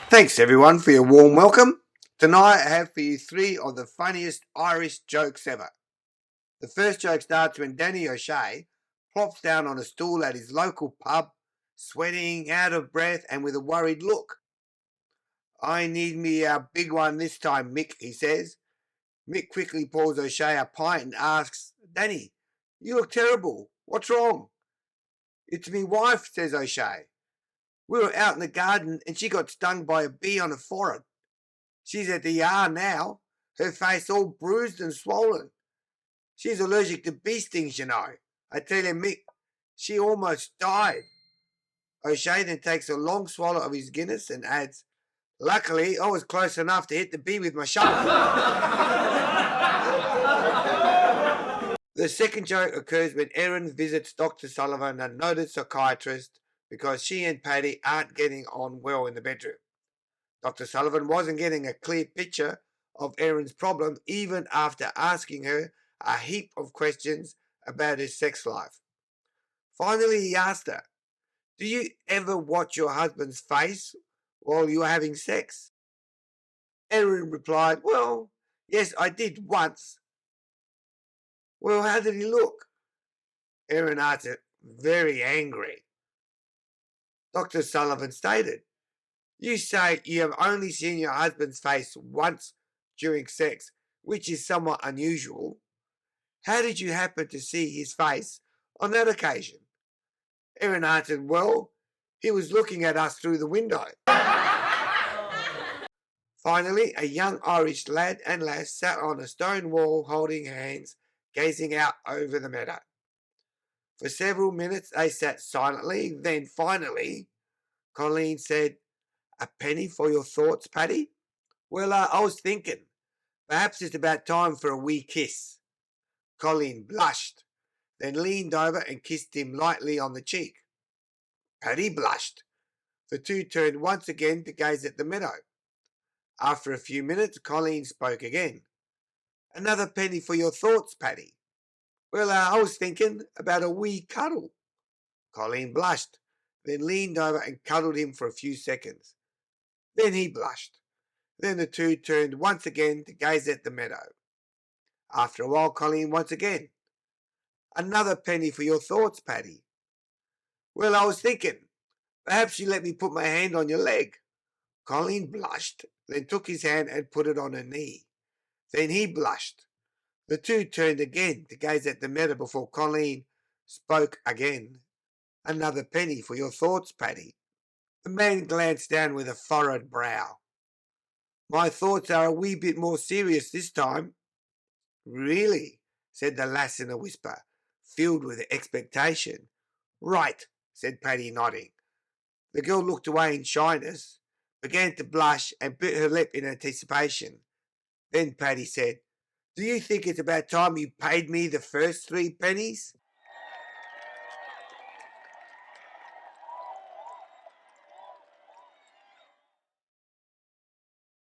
Thanks everyone for your warm welcome. Tonight I have for you 3 of the funniest Irish jokes ever. The first joke starts when Danny O'Shea plops down on a stool at his local pub, sweating, out of breath, and with a worried look. "I need me a big one this time, Mick," he says. Mick quickly pours O'Shea a pint and asks, "Danny, you look terrible. What's wrong?" "It's me wife," says O'Shea. "We were out in the garden and she got stung by a bee on her forehead. She's at the ER now, her face all bruised and swollen. She's allergic to bee stings, you know. I tell you, Mick, she almost died." O'Shea then takes a long swallow of his Guinness and adds, "Luckily, I was close enough to hit the bee with my shovel." The second joke occurs when Erin visits Dr. Sullivan, a noted psychiatrist, because she and Paddy aren't getting on well in the bedroom. Dr. Sullivan wasn't getting a clear picture of Erin's problem even after asking her a heap of questions about her sex life. Finally, he asked her, "Do you ever watch your husband's face while you're having sex?" Erin replied, "Well, yes, I did once." "Well, how did he look?" Erin answered, "Very angry." Dr. Sullivan stated, "You say you have only seen your husband's face once during sex, which is somewhat unusual. How did you happen to see his face on that occasion?" Erin answered, "Well, he was looking at us through the window." Finally, a young Irish lad and lass sat on a stone wall holding hands, gazing out over the meadow. For several minutes they sat silently. Then finally, Colleen said, "A penny for your thoughts, Paddy?" "Well, I was thinking, perhaps it's about time for a wee kiss." Colleen blushed, then leaned over and kissed him lightly on the cheek. Paddy blushed. The two turned once again to gaze at the meadow. After a few minutes, Colleen spoke again. "Another penny for your thoughts, Paddy." "Well, I was thinking about a wee cuddle." Colleen blushed, then leaned over and cuddled him for a few seconds. Then he blushed. Then the two turned once again to gaze at the meadow. After a while, Colleen once again. "Another penny for your thoughts, Paddy." "Well, I was thinking, perhaps you let me put my hand on your leg." Colleen blushed, then took his hand and put it on her knee. Then he blushed. The two turned again to gaze at the meadow before Colleen spoke again. "Another penny for your thoughts, Paddy." The man glanced down with a furrowed brow. "My thoughts are a wee bit more serious this time." "Really?" said the lass in a whisper, filled with expectation. "Right," said Paddy, nodding. The girl looked away in shyness, began to blush, and bit her lip in anticipation. Then Paddy said, "Do you think it's about time you paid me the first 3 pennies?"